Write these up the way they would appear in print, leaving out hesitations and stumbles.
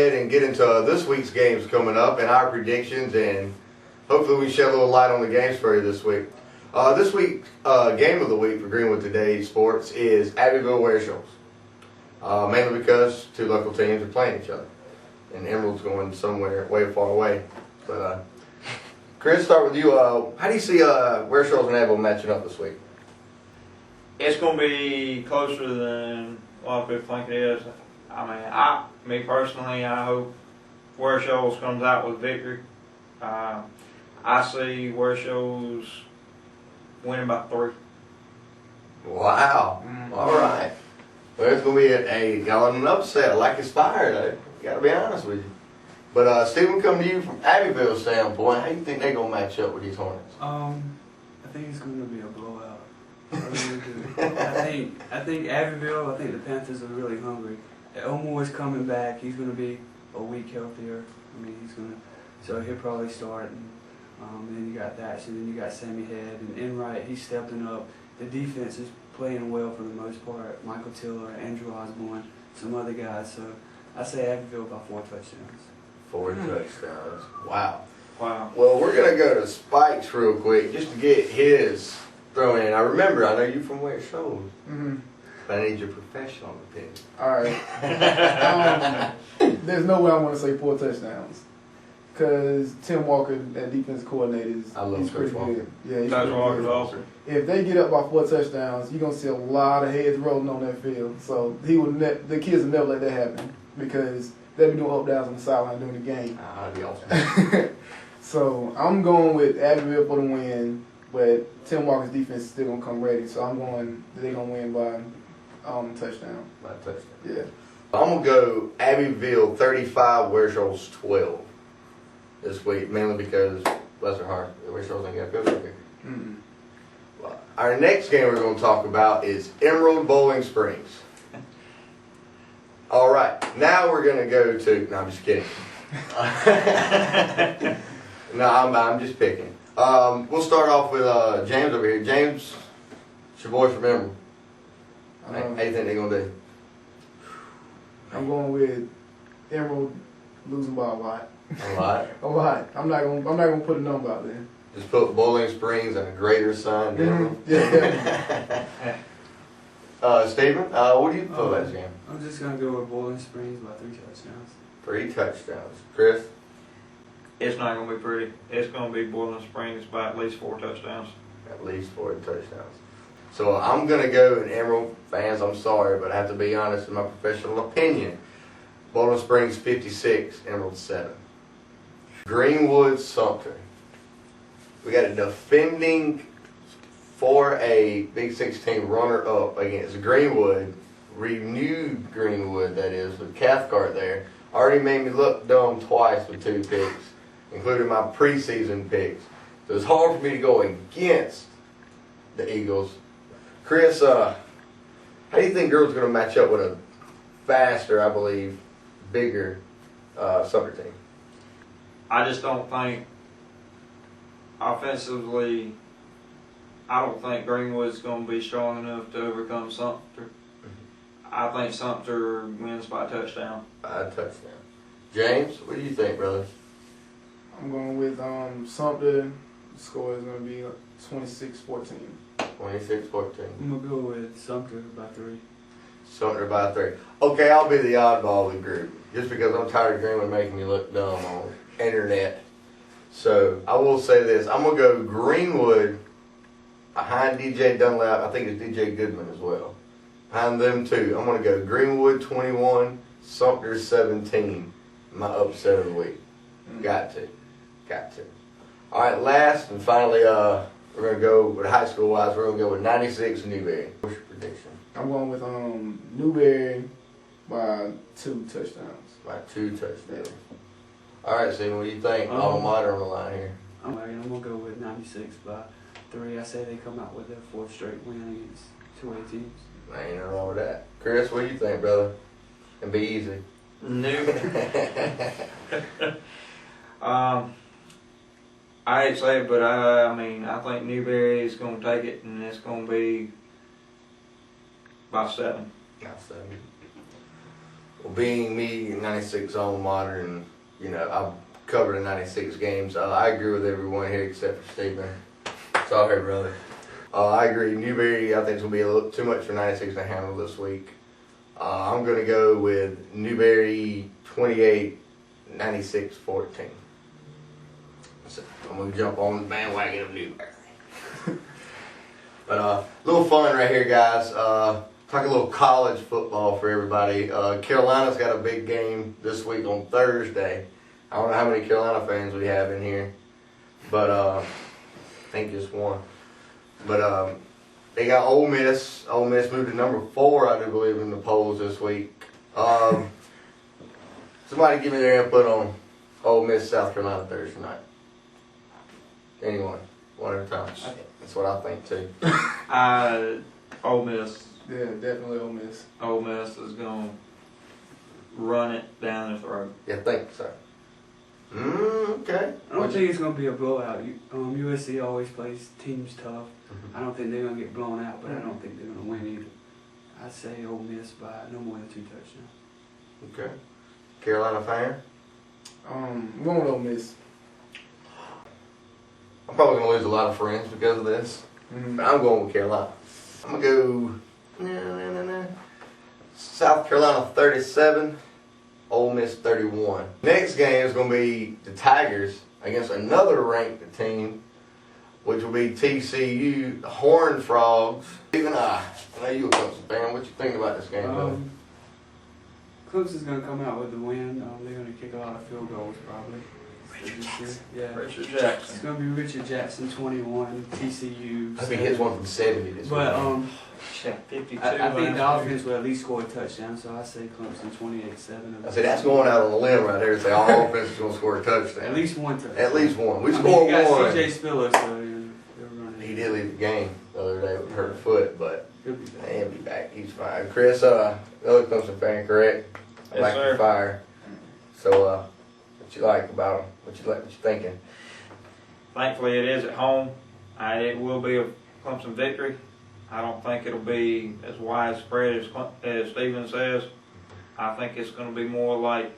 ahead and get into this week's games coming up and our predictions, and hopefully we shed a little light on the games for you this week. This week's game of the week for Greenwood Today Sports is Abbeville Wearshows. Mainly because two local teams are playing each other. And Emerald's going somewhere way far away. But Chris, start with you. How do you see Wearshows and Abbeville matching up this week? It's going to be closer than a lot of people think it is. Me personally, I hope Wearshows comes out with victory. I see Wearshows winning by 3. Wow. All right. Well, it's going to be an upset. I like his fire, though. Got to be honest with you. But Stephen, come to you from Abbeville's standpoint. How do you think they're going to match up with these Hornets? I think it's going to be a blowout. I really do. I think Abbeville. I think the Panthers are really hungry. Elmore's coming back. He's going to be a week healthier. So he'll probably start. And then you got Thatch, and then you got Sammy Head and Enright. He's stepping up. The defense is playing well for the most part. Michael Tiller, Andrew Osborne, some other guys. So I say Abbeville by 4 touchdowns. 4 touchdowns. Wow. Wow. Well, we're going to go to Spikes real quick just to get his throw in. I know you from Wearshows. Mm-hmm. But I need your professional opinion. All right. There's no way I want to say 4 touchdowns. Because Tim Walker, that defense coordinator, he's pretty good. Yeah, he's pretty good. Awesome. If they get up by 4 touchdowns, you're going to see a lot of heads rolling on that field. So the kids will never let that happen because they'll be doing up downs on the sideline during the game. That'd be awesome. So I'm going with Abbeville for the win, but Tim Walker's defense is still going to come ready. So I'm going, they're going to win by touchdown. By touchdown. Yeah. I'm going to go Abbeville 35, Wearshows 12 this week, mainly because, bless her heart, Wearshows ain't got to go here. Mm-hmm. Our next game we're going to talk about is Emerald Bowling Springs. All right, now we're going to go to, no, I'm just kidding. No, I'm just picking. We'll start off with James over here. James, it's your boy from Emerald. How you think they're going to do? I'm going with Emerald losing by a lot. A lot? A lot. I'm not gonna put a number out there. Just put Bowling Springs and a greater sign. Yeah. Stephen, what do you feel about this game? I'm just going to go with Bowling Springs by 3 touchdowns. 3 touchdowns. Chris? It's not going to be pretty. It's going to be Boiling Springs by at least 4 touchdowns. At least 4 touchdowns. So I'm going to go, and Emerald fans, I'm sorry, but I have to be honest in my professional opinion. Bowling Springs 56, Emerald 7. Greenwood Sumter. We got a defending 4A Big 16 runner-up against Greenwood, renewed Greenwood, that is, with Cathcart there. Already made me look dumb twice with 2 picks, including my preseason picks. So it's hard for me to go against the Eagles. Chris, how do you think Girls are going to match up with a faster, I believe, bigger Sumter team? I just don't think, offensively, I don't think Greenwood's going to be strong enough to overcome Sumter. I think Sumter wins by a touchdown. By a touchdown. James, what do you think, brother? I'm going with Sumter. The score is going to be 26-14. 26-14. I'm going to go with Sumter by 3. Sumter by 3. Okay, I'll be the oddball of the group. Just because I'm tired of Greenwood making me look dumb on internet. So, I will say this. I'm going to go Greenwood behind DJ Dunlap. I think it's DJ Goodman as well. Behind them two. I'm going to go Greenwood 21, Sumter 17. My upset of the week. Got to. All right, last and finally, we're going to go with high school wise. We're going to go with 96 Newberry. What's your prediction? I'm going with Newberry by 2 touchdowns. By 2 touchdowns. All right, Stephen, what do you think? Alma mater on the line here. I'm going to go with 96 by 3. I say they come out with their 4th straight win against 2A teams. Ain't nothing wrong with that. Chris, what do you think, brother? And be easy. I hate to say it, but I think Newberry is going to take it, and it's going to be by 7. By 7. Well, being me, 96 alma mater, and you know, I've covered the 96 games. I agree with everyone here except for Stephen. Sorry, brother. I agree. Newberry, I think it's going to be a little too much for 96 to handle this week. I'm going to go with Newberry 28, 96, 14. So I'm going to jump on the bandwagon of Newberry. But a little fun right here, guys. Talk a little college football for everybody. Carolina's got a big game this week on Thursday. I don't know how many Carolina fans we have in here, but I think just one. But they got Ole Miss. Ole Miss moved to number 4, I do believe, in the polls this week. Somebody give me their input on Ole Miss, South Carolina Thursday night. Anyone, one at a time. That's what I think too. Ole Miss. Yeah, definitely Ole Miss. Ole Miss is going to run it down their throat. You think so? Okay. I don't think it's going to be a blowout. USC always plays teams tough. I don't think they're going to get blown out, but I don't think they're going to win either. I'd say Ole Miss by no more than 2 touchdowns. Okay. Carolina fan? I'm going with Ole Miss. I'm probably going to lose a lot of friends because of this. But I'm going with Carolina. I'm going to go South Carolina 37, Ole Miss 31. Next game is going to be the Tigers against another ranked team, which will be TCU, the Horned Frogs. Even I know you a Clemson fan. What you think about this game, Clemson's going to come out with the win. They're going to kick a lot of field goals, probably. Richard Jackson. Yeah. Richard It's Jackson. going to be Richard Jackson, 21, TCU. I think he hits one from 70 this But week. Shot 52. I think the last offense will at least score a touchdown, so I say Clemson 28-7. I say that's going out on a limb right there to say all offense is going to score a touchdown. At least one touchdown. At least one. We I mean, scored you got one. CJ Spiller, so they're running. He did leave the game the other day with hurt foot, but He'll be back. he'll be back. He's fine. Chris, another Clemson fan, correct? Yes, Like sir. the fire. So, what you like about him? What you thinking? Thankfully, it is at home. It will be a Clemson victory. I don't think it'll be as widespread as Stephen says. I think it's going to be more like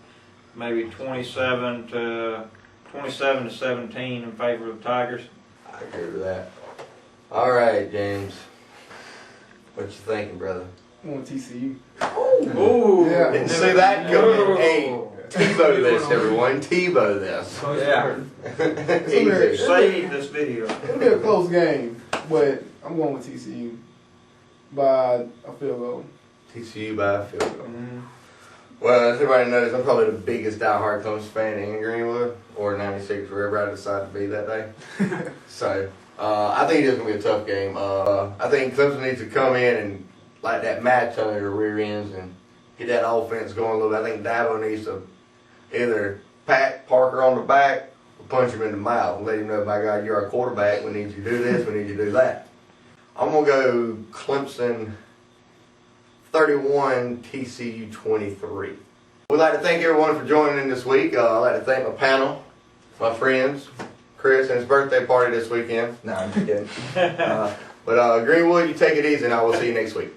maybe 27 to 17 in favor of the Tigers. I agree with that. All right, James. What you thinking, brother? I'm going TCU. Ooh, Yeah. Didn't see that coming. Ooh. Hey, Tebow this, everyone. Tebow this. Yeah. Easy. Save this video. It'll be a close game, but I'm going with TCU by a field goal. TCU by a field goal. Well, as everybody knows, I'm probably the biggest diehard Clemson fan in Greenwood, or 96, wherever I decide to be that day. So, I think it's going to be a tough game. I think Clemson needs to come in and like that match under the rear ends and get that offense going a little bit. I think Dabo needs to either pat Parker on the back or punch him in the mouth and let him know, my God, you're our quarterback. We need you to do this. We need you to do that. I'm going to go Clemson 31, TCU 23. We'd like to thank everyone for joining in this week. I'd like to thank my panel, my friends, Chris, and his birthday party this weekend. No, I'm just kidding. But Greenwood, you take it easy, and I will see you next week.